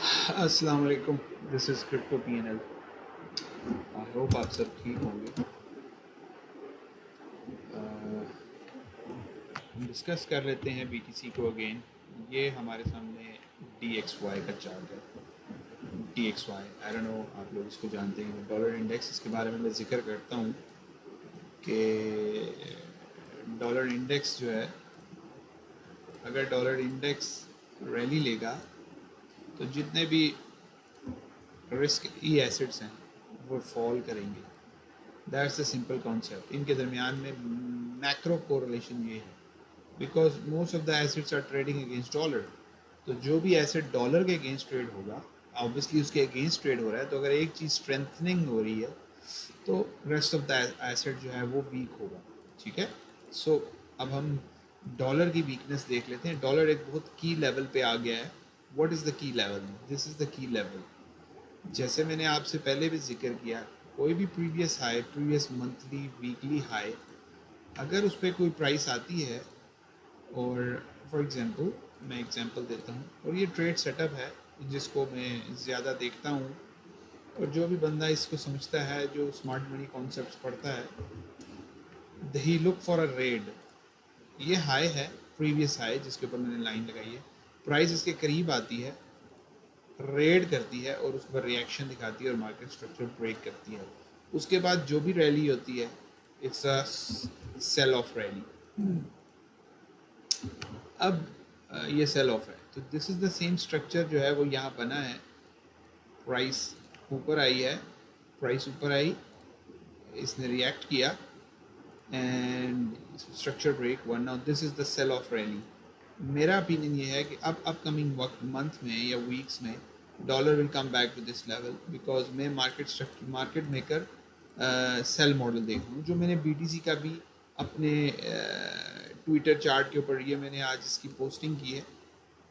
अस्सलाम वालेकुम, this is crypto PNL। I hope आप सब ठीक होंगे। हम डिस्कस कर लेते हैं BTC को अगेन। ये हमारे सामने DXY का चार्ट है। DXY आई डोंट नो आप लोग इसको जानते हैं, डॉलर इंडेक्स। इसके बारे में मैं ज़िक्र करता हूँ कि डॉलर इंडेक्स जो है, अगर डॉलर इंडेक्स रैली लेगा तो जितने भी रिस्क एसेट्स हैं वो फॉल करेंगे। That's a simple concept. इनके दरमियान में मैक्रो कोरिलेशन ये है, because most of the assets are trading against dollar. तो जो भी एसेट डॉलर के अगेंस्ट ट्रेड होगा, ऑब्वियसली उसके अगेंस्ट ट्रेड हो रहा है, तो अगर एक चीज़ स्ट्रेंथनिंग हो रही है तो रेस्ट ऑफ द एसेट जो है वो वीक होगा। ठीक है। सो अब हम डॉलर की वीकनेस देख लेते हैं। डॉलर एक बहुत की लेवल पे आ गया है। What is the key level? This is the key level. जैसे मैंने आपसे पहले भी जिक्र किया, कोई भी previous high, previous monthly, weekly high, अगर उस पर कोई प्राइस आती है, और फॉर एग्ज़ाम्पल मैं एग्ज़ाम्पल देता हूँ, और ये ट्रेड सेटअप है जिसको मैं ज़्यादा देखता हूँ, और जो भी बंदा इसको समझता है, जो स्मार्ट मनी कॉन्सेप्ट्स पढ़ता है, ही लुक फॉर अ रेड। ये हाई है, प्रीवियस हाई जिसके ऊपर मैंने लाइन लगाई है, प्राइस इसके करीब आती है, रेड करती है और उसके बाद रिएक्शन दिखाती है और मार्केट स्ट्रक्चर ब्रेक करती है। उसके बाद जो भी रैली होती है, it's a sell off rally. अब ये सेल ऑफ है, तो this is the same structure जो है वो यहाँ बना है। प्राइस ऊपर आई है, प्राइस ऊपर आई, इसने रिएक्ट किया and structure break one. Now this is the sell off rally. मेरा ओपिनियन ये है कि अब अपकमिंग वक्त मंथ में या वीक्स में dollar will come back to this level, because मैं मार्केट मेकर सेल मॉडल देख रहा हूँ, जो मैंने BTC का भी अपने ट्विटर चार्ट के ऊपर, ये मैंने आज इसकी पोस्टिंग की है।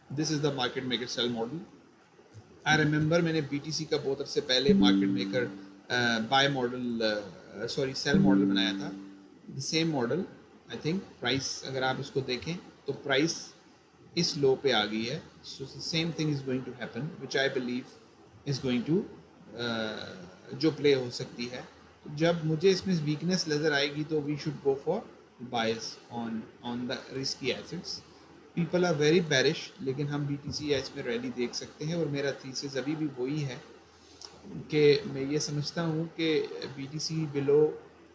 This is the market maker sell model. I remember मैंने BTC का बहुत अरसे पहले market maker buy model, sorry sell model बनाया था। The same model, I think price अगर आप इसको देखें तो प्राइस इस लो पे आ गई है। So same thing is going to happen, which I believe is going to, जो प्ले हो सकती है। तो जब मुझे इसमें वीकनेस नज़र आएगी तो we should go for bias on the risky assets. People are very bearish, लेकिन हम BTC या इसमें रैली देख सकते हैं, और मेरा थीसिस अभी भी वही है कि मैं ये समझता हूँ कि BTC below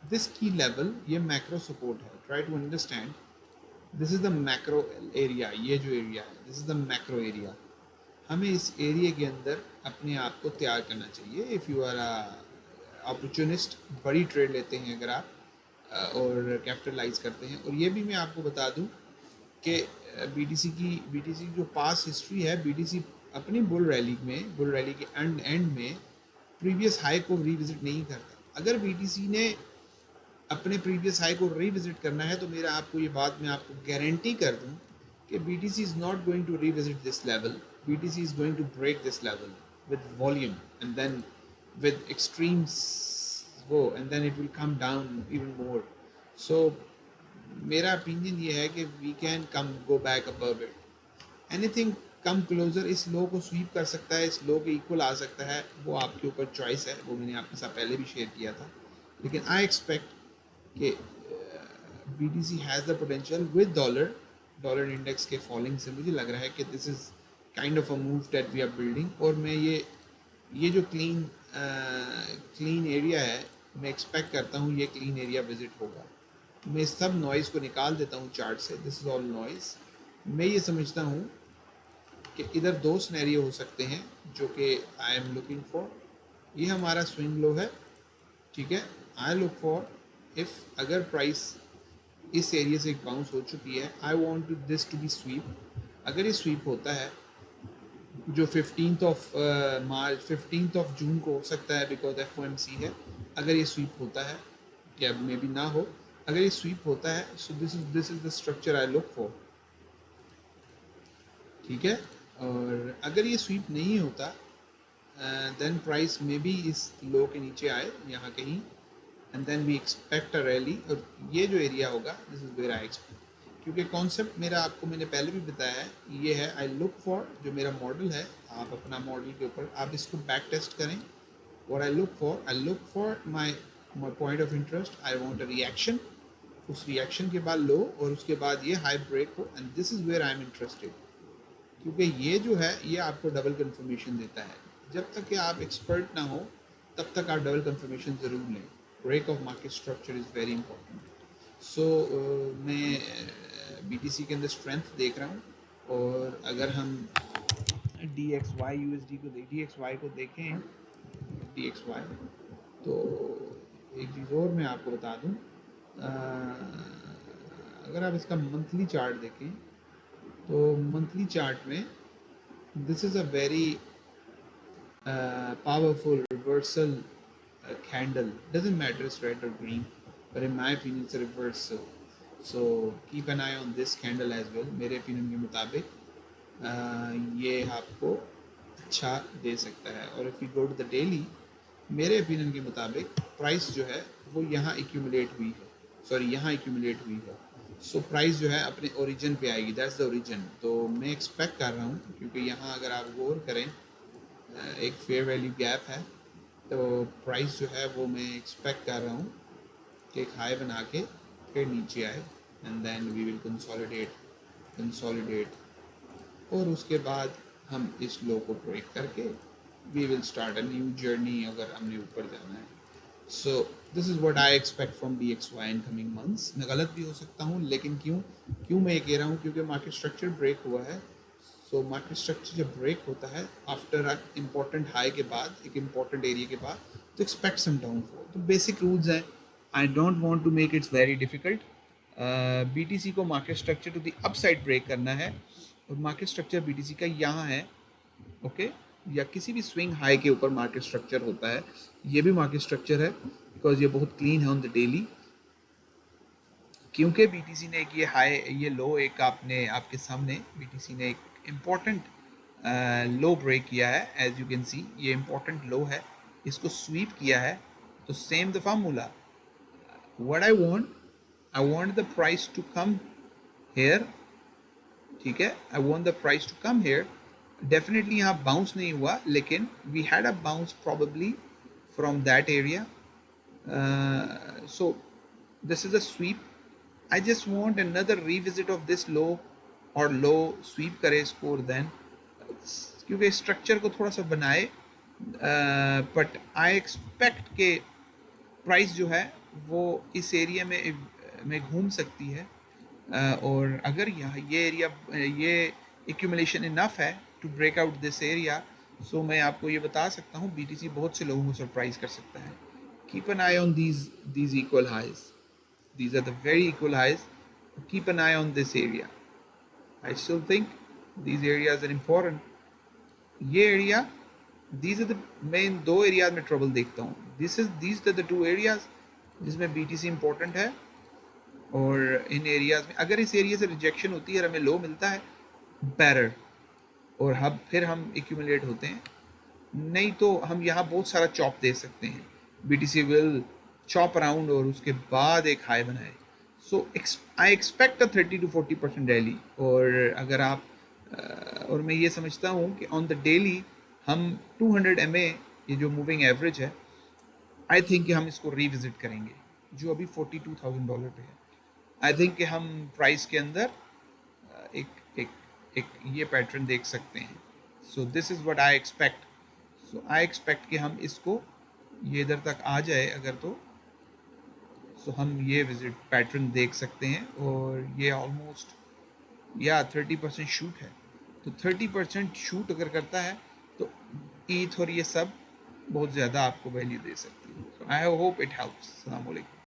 this key level, ये मैक्रो सपोर्ट है। Try to understand, this is the macro area. ये जो एरिया है, this is the macro area. हमें इस एरिया के अंदर अपने आप को तैयार करना चाहिए। इफ़ यू आर अपॉर्चुनिस्ट, बड़ी ट्रेड लेते हैं अगर आप, और कैपिटलाइज करते हैं। और ये भी मैं आपको बता दूं कि BTC की जो पास हिस्ट्री है, BTC अपनी बुल रैली के एंड में प्रीवियस हाई को रिविजिट नहीं करता। अगर BTC ने अपने प्रीवियस हाई को रिविजिट करना है, तो मेरा आपको ये बात मैं आपको गारंटी कर दूं कि BTC is not going to revisit this level. BTC is going to break this level with volume, and then with extremes वो, and then it will come down even more. So मेरा opinion ये है कि we can come go back above it. Anything come closer इस low को SVEEP कर सकता है, इस लो के इक्वल आ सकता है, वो आपके ऊपर चॉइस है। वो मैंने आपके साथ पहले भी शेयर किया था। लेकिन आई एक्सपेक्ट कि BTC has the potential with dollar index के फॉलिंग से मुझे लग रहा है कि this is kind of a move that we are building. और मैं ये जो क्लीन एरिया है, मैं एक्सपेक्ट करता हूँ ये क्लीन एरिया विजिट होगा। मैं सब नॉइज़ को निकाल देता हूँ चार्ट से। This is all noise. मैं ये समझता हूँ कि इधर दो सिनेरियो हो सकते हैं जो कि आई एम लुकिंग फॉर। ये हमारा स्विंग लो है, ठीक है। आई लुक फॉर, इफ़ अगर प्राइस इस एरिया से एक बाउंस हो चुकी है, I want this to be sweep. अगर ये स्वीप होता है, जो 15 ऑफ जून को हो सकता है, बिकॉज FOMC है। अगर ये स्वीप होता है, या मे बी ना हो, अगर ये स्वीप होता है, so this is the structure I look for. ठीक है। और अगर ये स्वीप नहीं होता, देन प्राइस मे बी इस लो के नीचे आए यहाँ कहीं, and then we expect a rally. और ये जो एरिया होगा, this is where I expect क्योंकि कॉन्सेप्ट मेरा आपको मैंने पहले भी बताया है, ये है आई लुक फॉर, जो मेरा मॉडल है, आप अपना मॉडल के ऊपर आप इसको बैक टेस्ट करें। और I look for my point of interest, I want a reaction, उस रिएक्शन के बाद लो और उसके बाद ये हाई ब्रेक हो, and this is where I am interested. क्योंकि ये जो है ये आपको डबल कंफर्मेशन देता है। जब तक कि आप एक्सपर्ट ना हो तब तक आप डबल कंफर्मेशन ज़रूर लें। Break of market structure is very important. So मैं BTC के अंदर स्ट्रेंथ देख रहा हूँ। और अगर हम DXY को देखें, DXY, तो एक चीज़ और मैं आपको बता दूँ, अगर आप इसका मंथली चार्ट देखें तो मंथली चार्ट में this is a very powerful reversal candle. Doesn't matter it's red or green, but in my opinion it's a reversal. So keep an eye on this candle as well. मेरे opinion के मुताबिक ये आपको अच्छा दे सकता है। और if we go to the daily, मेरे opinion के मुताबिक प्राइस जो है वो यहाँ accumulate हुई है, सॉरी यहाँ accumulate हुई है। सो प्राइस जो है अपने ओरिजिन पे आएगी, दैट्स द ओरिजिन। तो मैं एक्सपेक्ट कर रहा हूँ, क्योंकि यहाँ अगर आप गौर करें एक फेयर वैल्यू गैप है, तो प्राइस जो है वो मैं एक्सपेक्ट कर रहा हूँ कि एक हाई बना के फिर नीचे आए, and then we will consolidate, और उसके बाद हम इस लो को ब्रेक करके we will start a new journey अगर हमने ऊपर जाना है। So this is what I expect from DXY in coming months. मैं गलत भी हो सकता हूँ, लेकिन क्यों मैं ये कह रहा हूँ, क्योंकि मार्केट स्ट्रक्चर ब्रेक हुआ है। सो मार्केट स्ट्रक्चर जब ब्रेक होता है आफ्टर अ इम्पॉर्टेंट हाई के बाद, एक इम्पॉर्टेंट एरिया के बाद, तो एक्सपेक्ट सम डाउनफॉल। तो बेसिक रूल्स हैं, I don't want to make its very difficult. BTC को market structure to the upside break करना है, और मार्केट स्ट्रक्चर BTC का यहाँ है, ओके, या किसी भी स्विंग हाई के ऊपर मार्केट स्ट्रक्चर होता है। ये भी मार्केट स्ट्रक्चर है बिकॉज ये बहुत क्लीन है ऑन द डेली, क्योंकि BTC ने एक ये हाई, ये लो एक आपके सामने BTC ने एक इम्पॉर्टेंट लो ब्रेक किया है। एज यू कैन सी ये इम्पॉर्टेंट लो है, इसको स्वीप किया है। तो same the formula, what I want the price to come here, ठीक है, I want the price to come here. Definitely यहाँ बाउंस नहीं हुआ, लेकिन we had a bounce probably from that area. So this is a sweep. I just want another revisit of this low, और लो SVEEP करे इसको, और then क्योंकि structure को थोड़ा सा बनाए, बट आई एक्सपेक्ट के प्राइस जो है वो इस एरिया में घूम सकती है। और अगर यहाँ ये एरिया, ये एक्यूमुलेशन इनफ है to break out this area, so मैं आपको ये बता सकता हूँ BTC बहुत से लोगों को सरप्राइज कर सकता है। Keep an I on these equal highs. These are the very equal highs. Keep an eye on this area. I still think these areas are important. ये area, these are the main दो areas में trouble देखता हूँ। these are the two areas जिसमें BTC important है। और इन areas में अगर इस एरिया से रिजेक्शन होती है और हमें लो मिलता है, बेटर, और फिर हम एक्यूमुलेट होते हैं। नहीं तो हम यहाँ बहुत सारा चॉप दे सकते हैं। BTC विल चॉप अराउंड और उसके बाद एक हाई बनाए। So I expect a 30 to 40% rally. और अगर आप और मैं ये समझता हूँ कि ऑन द डेली हम 200 MA, ये जो मूविंग एवरेज है, आई थिंक कि हम इसको रिविजिट करेंगे, जो अभी $42,000 पे है। आई थिंक कि हम प्राइस के अंदर एक एक एक ये पैटर्न देख सकते हैं। सो this is what I expect. So I expect कि हम इसको, ये इधर तक आ जाए अगर, तो सो हम ये विजिट पैटर्न देख सकते हैं। और ये ऑलमोस्ट या 30% शूट है। तो 30% शूट अगर करता है तो ईथ और ये सब बहुत ज़्यादा आपको वैल्यू दे सकती है। सो आई होप इट हेल्प्स। अस्सलाम वालेकुम।